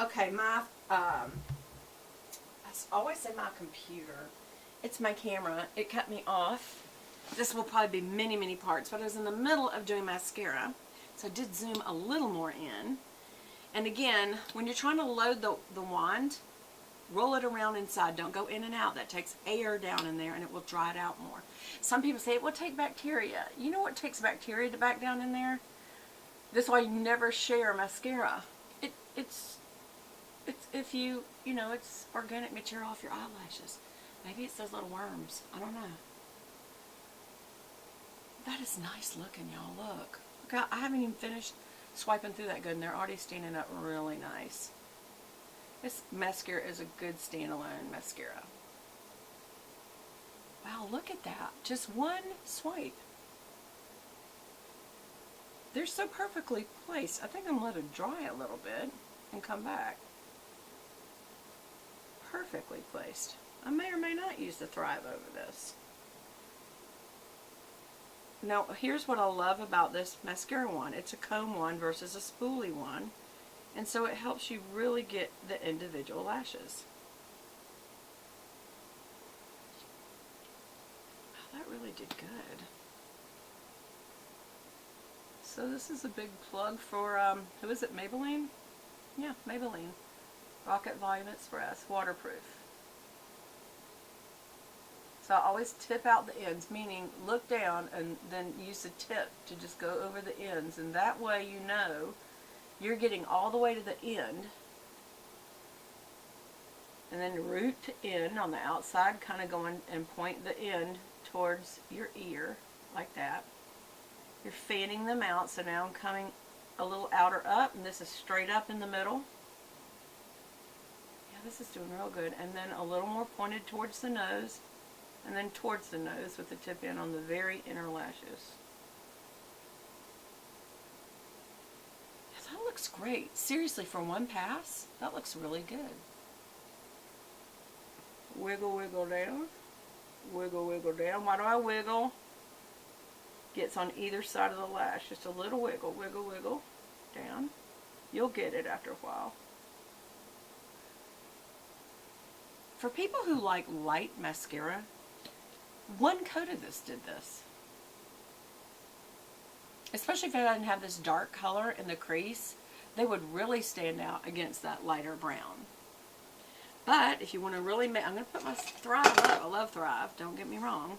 Okay, I always say my computer. It's my camera. It cut me off. This will probably be many, many parts, but I was in the middle of doing mascara, so I did zoom a little more in. And again, when you're trying to load the wand, roll it around inside. Don't go in and out. That takes air down in there and it will dry it out more. Some people say it will take bacteria. You know what takes bacteria to back down in there? That's why you never share mascara. It's if you know, it's organic material off your eyelashes. Maybe it's those little worms. I don't know. That is nice looking, y'all. Look. Look, I haven't even finished swiping through that good, and they're already standing up really nice. This mascara is a good standalone mascara. Wow, look at that. Just one swipe. They're so perfectly placed. I think I'm going to let it dry a little bit and come back. Perfectly placed. I may or may not use the Thrive over this. Now, here's what I love about this mascara wand. It's a comb wand versus a spoolie one. And so it helps you really get the individual lashes. Oh, that really did good. So this is a big plug for, who is it, Maybelline? Yeah, Maybelline. Rocket Volume Express, waterproof. So I always tip out the ends, meaning look down and then use the tip to just go over the ends. And that way you know you're getting all the way to the end. And then root to end on the outside, kind of going and point the end towards your ear, like that. You're fanning them out, so now I'm coming a little outer up, and this is straight up in the middle. Yeah, this is doing real good. And then a little more pointed towards the nose, and then towards the nose with the tip in on the very inner lashes. Yeah, that looks great. Seriously, for one pass, that looks really good. Wiggle, wiggle down. Wiggle, wiggle down. Why do I wiggle? Gets on either side of the lash. Just a little wiggle, wiggle, wiggle down. You'll get it after a while. For people who like light mascara, one coat of this did this. Especially if I didn't have this dark color in the crease, they would really stand out against that lighter brown. But if you want to really make, I'm going to put my Thrive up. I love Thrive, don't get me wrong.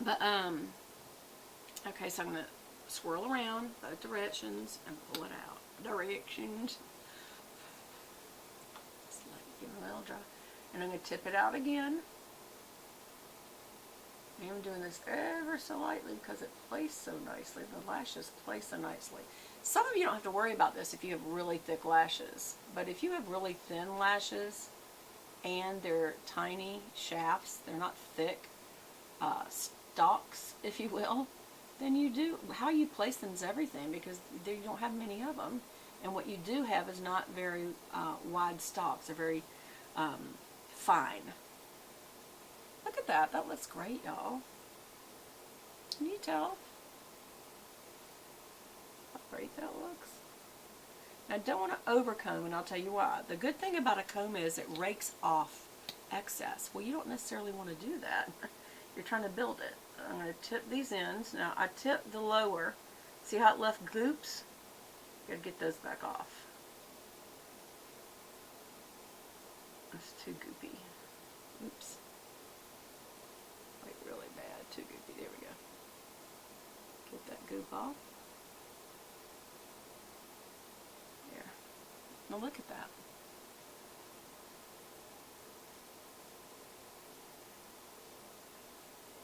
But, okay, so I'm going to swirl around both directions and pull it out. Directions. Just let it get a little dry. And I'm going to tip it out again. And I'm doing this ever so lightly because it plays so nicely. The lashes play so nicely. Some of you don't have to worry about this if you have really thick lashes. But if you have really thin lashes and they're tiny shafts, they're not thick stalks, if you will, then you do, how you place them is everything, because you don't have many of them. And what you do have is not very wide stalks. They're very fine. Look at that. That looks great, y'all. Can you tell how great that looks? Now, don't want to overcomb, and I'll tell you why. The good thing about a comb is it rakes off excess. Well, you don't necessarily want to do that. You're trying to build it. I'm going to tip these ends. Now, I tip the lower. See how it left goops? Got to get those back off. That's too goopy. Oops. Like really bad. Too goopy. There we go. Get that goop off. There. Now look at that.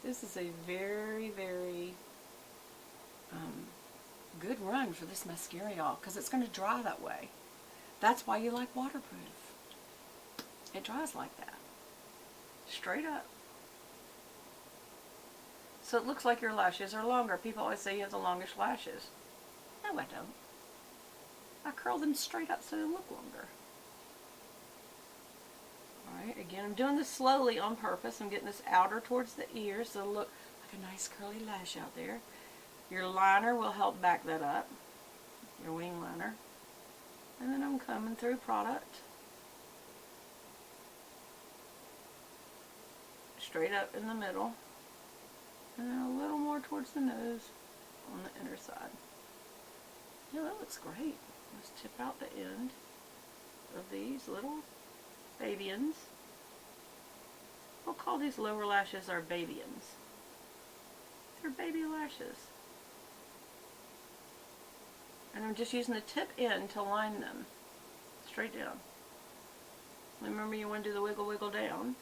This is a very, very good run for this mascara, y'all, because it's going to dry that way. That's why you like waterproof. It dries like that. Straight up. So it looks like your lashes are longer. People always say you have the longest lashes. No, I don't. I curl them straight up so they look longer. Alright, again, I'm doing this slowly on purpose. I'm getting this outer towards the ear so it'll look like a nice curly lash out there. Your liner will help back that up. Your wing liner. And then I'm some combing through product. Straight up in the middle. And then a little more towards the nose on the inner side. Yeah, that looks great. Let's tip out the end of these little babyins. We'll call these lower lashes our babyins. They're baby lashes. And I'm just using the tip end to line them straight down. Remember, you want to do the wiggle wiggle down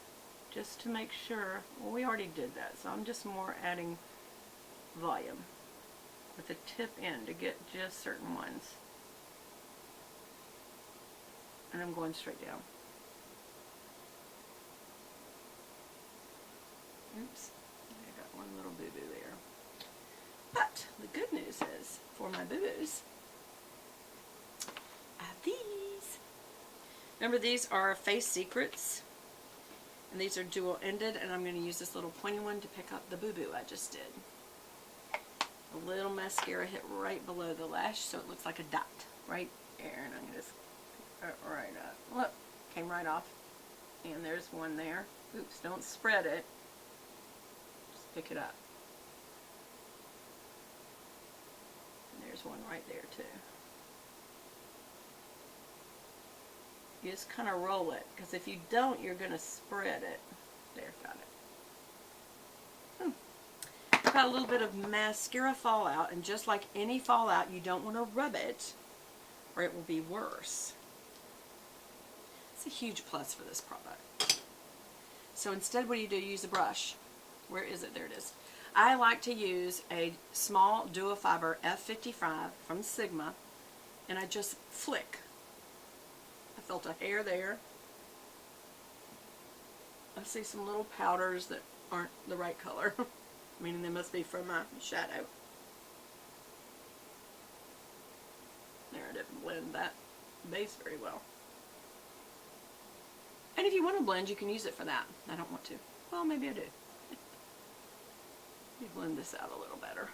just to make sure. Well, we already did that, so I'm just more adding volume with the tip end to get just certain ones. And I'm going straight down. Oops, I got one little boo-boo there. But the good news is, for my boo-boos, I have these. Remember, these are Face Secrets. And these are dual-ended, and I'm going to use this little pointy one to pick up the boo-boo I just did. A little mascara hit right below the lash, so it looks like a dot right there. And I'm going to just pick it right up. Look, came right off. And there's one there. Oops, don't spread it. Just pick it up. And there's one right there, too. You just kind of roll it, because if you don't, you're going to spread it. There, got it. Got a little bit of mascara fallout, and just like any fallout, you don't want to rub it, or it will be worse. It's a huge plus for this product. So instead, what do? Use a brush. Where is it? There it is. I like to use a small duo fiber F55 from Sigma, and I just flick. I felt a hair there. I see some little powders that aren't the right color, meaning they must be from my shadow. There, I didn't blend that base very well. And if you want to blend, you can use it for that. I don't want to. Well, maybe I do. You blend this out a little better.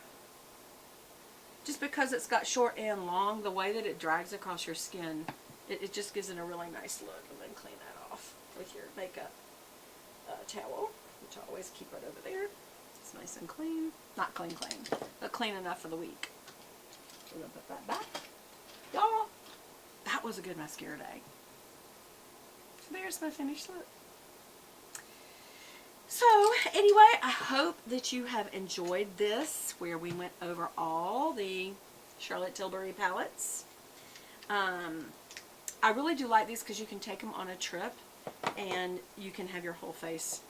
Just because it's got short and long, the way that it drags across your skin, it just gives it a really nice look. And then clean that off with your makeup towel, which I always keep right over there. It's nice and clean. Not clean, but clean enough for the week. We're going to put that back. Y'all, that was a good mascara day. So there's my finished look. So anyway, I hope that you have enjoyed this, where we went over all the Charlotte Tilbury palettes. I really do like these because you can take them on a trip and you can have your whole face.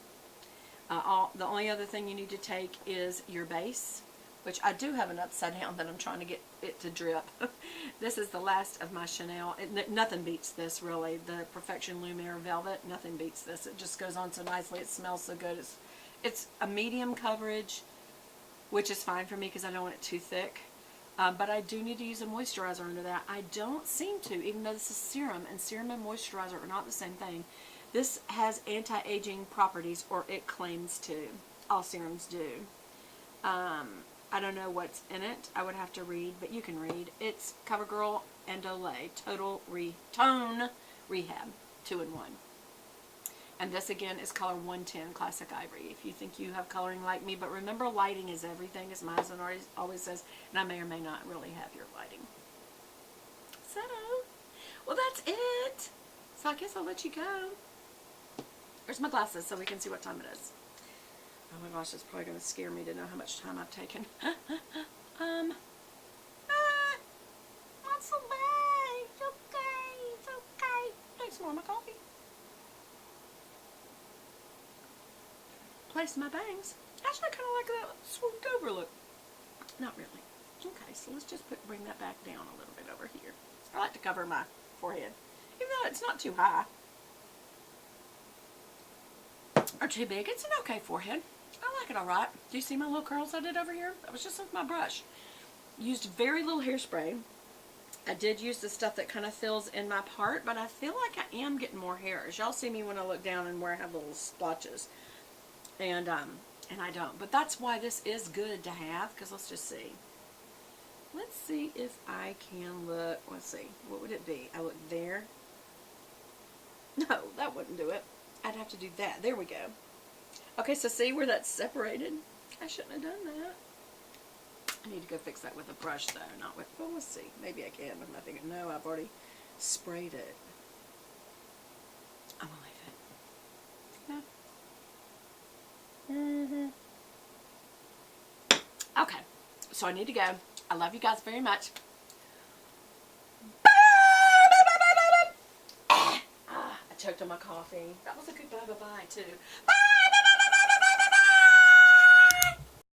The only other thing you need to take is your base, which I do have an upside down that I'm trying to get it to drip. This is the last of my Chanel. Nothing beats this, really. The Perfection Lumiere Velvet, nothing beats this. It just goes on so nicely. It smells so good. It's a medium coverage, which is fine for me because I don't want it too thick. But I do need to use a moisturizer under that. I don't seem to, even though this is serum, and serum and moisturizer are not the same thing. This has anti-aging properties, or it claims to. All serums do. I don't know what's in it. I would have to read, but you can read. It's CoverGirl and Olay Total Tone Rehab 2-in-1. And this again is color 110 Classic Ivory. If you think you have coloring like me, but remember, lighting is everything, as my husband always says, and I may or may not really have your lighting. So, well, that's it. So I guess I'll let you go. Where's my glasses so we can see what time it is? Oh my gosh, it's probably going to scare me to know how much time I've taken. Not so bad. It's okay. It's okay. Take some more of my coffee. Place my bangs. Actually, I kind of like that swooped over look. Not really. Okay, so let's just bring that back down a little bit over here. I like to cover my forehead, even though it's not too high or too big. It's an okay forehead. I like it all right. Do you see my little curls I did over here? That was just with my brush. Used very little hairspray. I did use the stuff that kind of fills in my part, but I feel like I am getting more hairs. Y'all see me when I look down and where I have little splotches. And I don't. But that's why this is good to have, because let's just see. Let's see if I can look. Let's see. What would it be? I look there. wouldn't do it. I'd have to do that. There we go. Okay, so see where that's separated? I shouldn't have done that. I need to go fix that with a brush, though, not with, well, let's see. Maybe I can with my finger. No, I've already sprayed it. I'm going to leave it. Yeah. Okay, so I need to go. I love you guys very much. I choked on my coffee. That was a good bye-bye too. Bye!